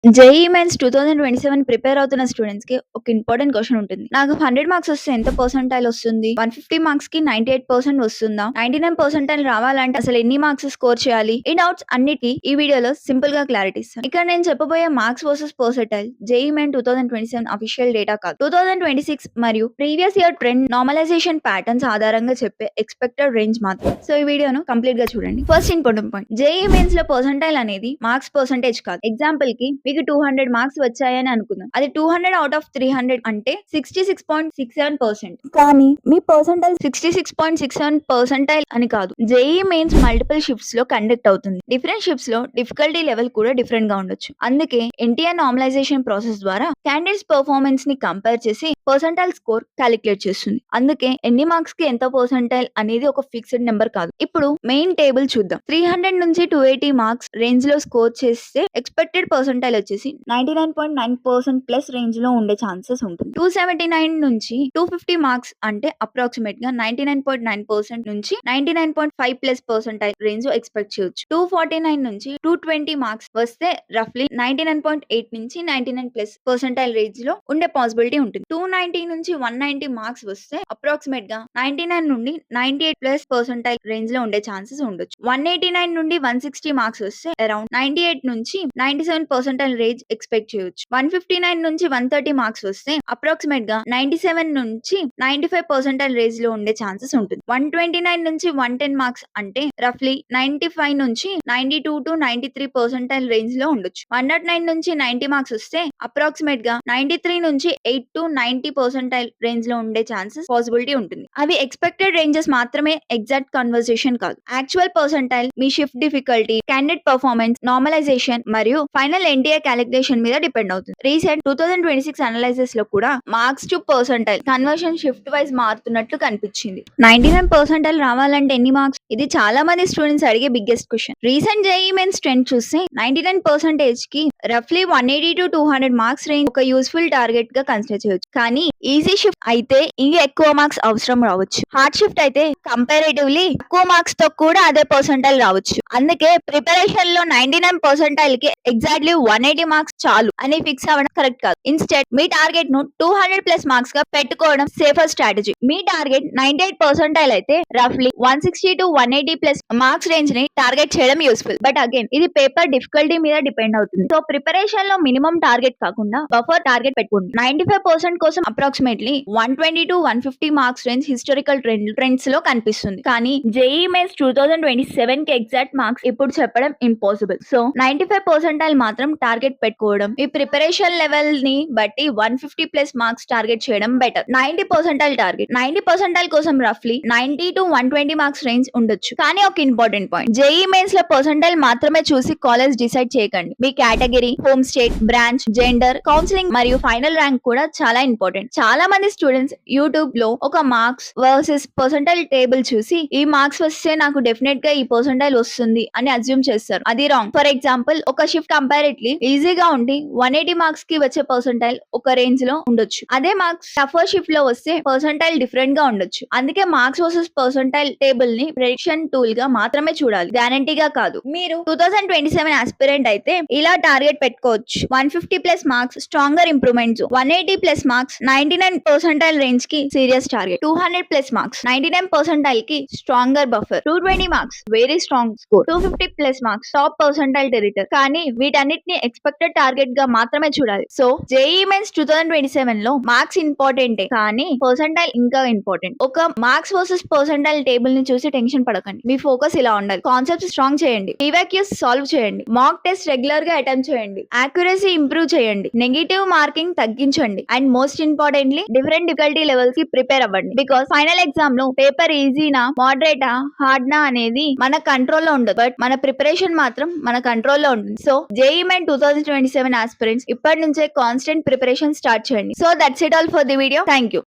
JEE mains 2027 prepare అవుతున్న students కి ఒక ఇంపార్టెంట్ క్వశ్చన్ ఉంటుంది. నాకు 100 మార్క్స్ వస్తే ఎంత పర్సెంటైల్ వస్తుంది? 150 మార్క్స్ కి 98% వస్తుందా? 99 పర్సెంటైల్ రావాలంటే అసలు ఎన్ని మార్క్స్ స్కోర్ చేయాలి? ఈ డౌట్స్ అన్నిటికీ ఈ వీడియోలో సింపుల్ గా క్లారిటీ ఇస్తాను. ఇక్కడ నేను చెప్పబోయే marks versus percentile JEE Main 2027 official data కాదు. 2026 మరియు previous year trend normalisation patterns ఆధారంగా చెప్పే ఎక్స్పెక్టెడ్ రేంజ్ మాత్రం. సో ఈ వీడియోను కంప్లీట్ గా చూడండి. First important point, JEE Mains లో పర్సెంటైల్ అనేది మార్క్స్ పర్సెంటేజ్ కాదు. ఎగ్జాంపుల్ కి మీకు 200 మార్క్స్ వచ్చాయని అనుకుందాం. అది 200 అవుట్ ఆఫ్ 300 అంటే 66.67%. కానీ మీ పర్సెంటైల్ 66.67% అని కాదు. జేఈఈ మెయిన్స్ మల్టిపుల్ షిఫ్ట్స్ లో కండక్ట్ అవుతుంది. డిఫరెంట్ షిఫ్ట్స్ లో డిఫికల్టీ లెవెల్ కూడా డిఫరెంట్ గా ఉండొచ్చు. అందుకే ఎన్టీఆర్ నార్మలైజేషన్ ప్రాసెస్ ద్వారా క్యాండిడేట్స్ పర్ఫార్మెన్స్ ని కంపేర్ చేసి పర్సెంటైల్ స్కోర్ క్యాలిక్యులేట్ చేస్తుంది. అందుకే ఎన్ని మార్క్స్ కి ఎంత పర్సెంటైల్ అనేది ఒక ఫిక్స్డ్ నెంబర్ కాదు. ఇప్పుడు మెయిన్ టేబుల్ చూద్దాం. 300 నుంచి 280 మార్క్స్ రేంజ్ లో స్కోర్ చేస్తే ఎక్స్పెక్టెడ్ పర్సెంటైల్ వచ్చేసి 99.9% ప్లస్ రేంజ్ లో ఉండే ఛాన్సెస్ ఉంటుంది. 279 నుంచి 250 మార్క్స్ అంటే అప్రాక్సిమేట్ గా 99.9% నుంచి 99.5 ప్లస్ పర్సెంటైల్ రేంజ్ లో ఎక్స్పెక్ట్ చేయొచ్చు. 249 నుంచి 220 మార్క్స్ వస్తే రఫ్లీ 99.8 నుంచి 99 ప్లస్ పర్సెంటైల్ రేంజ్ లో ఉండే పాసిబిలిటీ ఉంటుంది. 290 నుంచి 190 మార్క్స్ వస్తే అప్రాక్సిమేట్ గా 99 నుండి 98 ప్లస్ పర్సెంటైల్ రేంజ్ లో ఉండే ఛాన్సెస్ ఉండొచ్చు. 189 నుండి 160 మార్క్స్ వస్తే అరౌండ్ 98 నుంచి 97 పర్సెంటైల్ రేంజ్ ఎక్స్పెక్ట్ చేయొచ్చు. 159 నుంచి 130 మార్క్స్ వస్తే అప్రాక్సిమేట్ గా 97 నుంచి 95 పర్సెంటైల్ రేంజ్ లో ఉండే ఛాన్సెస్ ఉంటుంది. 129 నుంచి 110 మార్క్స్ అంటే రఫ్లీ 95 నుంచి 92 టు 93 పర్సెంటైల్ రేంజ్ లో ఉండొచ్చు. 109 నుంచి 90 మార్క్స్ వస్తే అప్రాక్సిమేట్ గా 93 నుంచి 8 టు 90 పర్సెంటైల్ రేంజ్ లో ఉండే ఛాన్సెస్ పాసిబిలిటీ ఉంటుంది. అవి ఎక్స్పెక్టెడ్ రేంజెస్ మాత్రమే, ఎగ్జాక్ట్ కన్వర్సేషన్ కాదు. యాక్చువల్ పర్సెంటైల్ మీ shift difficulty, candidate performance, normalisation మరియు ఫైనల్ ఎన్టీఆర్ క్యాలిక్యులేషన్ మీద డిపెండ్ అవుతుంది. రీసెంట్ 2026 అనలైసిస్ లో కూడా marks to percentile conversion shift wise మారుతున్నట్లు కనిపించింది. 99 పర్సెంటైల్ రావాలంటే ఎన్ని మార్క్స్? ఇది చాలా మంది స్టూడెంట్స్ అడిగే biggest question. Recent JEE mains trend చూస్తే 99% కి రఫ్లీ 180 టు 200 మార్క్స్ రేంజ్ ఒక యూస్ఫుల్ టార్గెట్ గా కన్సిడర్ చేయొచ్చు. కానీ ఈజీ షిఫ్ట్ అయితే ఇంకా ఎక్కువ మార్క్స్ అవసరం రావచ్చు. హార్డ్ షిఫ్ట్ అయితే కంపారేటివ్లీ తక్కువ మార్క్స్ తో కూడా అదే పర్సెంటైల్ రావచ్చు. అందుకే ప్రిపరేషన్ లో 99 పర్సెంటైల్ కి ఎగ్జాక్ట్లీ 180 మార్క్స్ చాలు అని ఫిక్స్ అవ్వడం కరెక్ట్ కాదు. ఇన్స్టెడ్ మీ టార్గెట్ ను 200 ప్లస్ మార్క్స్ గా పెట్టుకోవడం సేఫర్ స్ట్రాటజీ. మీ టార్గెట్ 98 పర్సెంటైల్ అయితే రఫ్లీ 160 టు 180 ప్లస్ మార్క్స్ రేంజ్ ని టార్గెట్ చేయడం యూస్ఫుల్. బట్ అగైన్ ఇది పేపర్ డిఫికల్టీ మీద డిపెండ్ అవుతుంది. సో ప్రిపరేషన్ లో మినిమం టార్గెట్ కాకుండా బఫర్ టార్గెట్ పెట్టుకోండి. 95% కోసం approximately 120 to 150 marks range historical trends లో కనిపిస్తుంది. కానీ జేఈఈ మెయిన్స్ 2027 కి ఎగ్జాక్ట్ మార్క్స్ ఇప్పుడు చెప్పడం ఇంపాసిబుల్. సో 95 పర్సెంటైల్ మాత్రం టార్గెట్ పెట్టుకోవడం, ఈ ప్రిపరేషన్ లెవెల్ ని బట్టి 150 ప్లస్ మార్క్స్ టార్గెట్ చేయడం బెటర్. 90 పర్సెంటైల్ టార్గెట్, 90 పర్సెంటైల్ కోసం రఫ్లీ 90 టు 120 మార్క్స్ రేంజ్ ఉండొచ్చు. కానీ ఒక ఇంపార్టెంట్ పాయింట్, జేఈఈ మెయిన్స్ లో పర్సెంటైల్ మాత్రమే చూసి కాలేజ్ డిసైడ్ చేయకండి. మీ category, home state, branch, gender, counselling మరియు ఫైనల్ ర్యాంక్ కూడా చాలా ఇంపార్టెంట్. చాలా మంది స్టూడెంట్స్ యూట్యూబ్ లో ఒక మార్క్స్ వర్సెస్ పర్సెంటైల్ టేబుల్ చూసి ఈ మార్క్స్ వస్తే నాకు డెఫినెట్ గా ఈ పర్సెంటైల్ వస్తుంది అని అజ్యూమ్ చేస్తారు. అది రాంగ్. ఫర్ ఎగ్జాంపుల్ ఒక షిఫ్ట్ కంపారిటివ్లీ ఈజీగా ఉండి 180 మార్క్స్ కి వచ్చే పర్సెంటైల్ ఒక రేంజ్ లో ఉండొచ్చు. అదే మార్క్స్ టఫర్ షిఫ్ట్ లో వస్తే పర్సెంటైల్ డిఫరెంట్ గా ఉండొచ్చు. అందుకే మార్క్స్ వర్సెస్ పర్సెంటైల్ టేబుల్ ని ప్రెడిక్షన్ టూల్ గా మాత్రమే చూడాలి, గ్యారంటీగా కాదు. మీరు 2027 ఆస్పిరెంట్ అయితే ఇలా టార్గెట్ పెట్టుకోవచ్చు. 150 plus marks stronger improvements, 180 plus marks 99 percentile range కి serious target, 200 plus marks 99 percentile కి stronger buffer, 220 marks very strong score, 250 plus marks top percentile territory. కానీ వీటన్నిటిని ఎక్స్పెక్టెడ్ టార్గెట్ గా మాత్రమే చూడాలి. సో జేఈఈ మెయిన్స్ 2027 లో మార్క్స్ ఇంపార్టెంటే, కానీ పర్సెంటైల్ ఇంకా ఇంపార్టెంట్. ఒక మార్క్స్ వర్సెస్ పర్సెంటైల్ టేబుల్ ని చూసి టెన్షన్ పడకండి. మీ ఫోకస్ ఇలా ఉండాలి. కాన్సెప్ట్ స్ట్రాంగ్ చేయండి, పీవైక్యూస్ సాల్వ్ చేయండి, మాక్ టెస్ట్ రెగ్యులర్ గా అటెంప్ట్ చేయండి, యాక్యురసీ ఇంప్రూవ్ చేయండి, నెగిటివ్ మార్కింగ్ తగ్గించండి, and most importantly different difficulty levels కి ప్రిపేర్ అవ్వండి. బికాస్ ఫైనల్ ఎగ్జామ్ లో పేపర్ ఈజీనా, మోడరేటా, హార్డ్నా అనేది మన కంట్రోల్లో ఉండదు. బట్ మన ప్రిపరేషన్ మాత్రం మన కంట్రోల్లో ఉంటుంది. సో జేఈఈ మెయిన్ 2027 ఆస్పిరెంట్స్ ఇప్పటి నుంచే కాన్స్టెంట్ ప్రిపరేషన్ స్టార్ట్ చేయండి. So that's it all for the video. Thank you.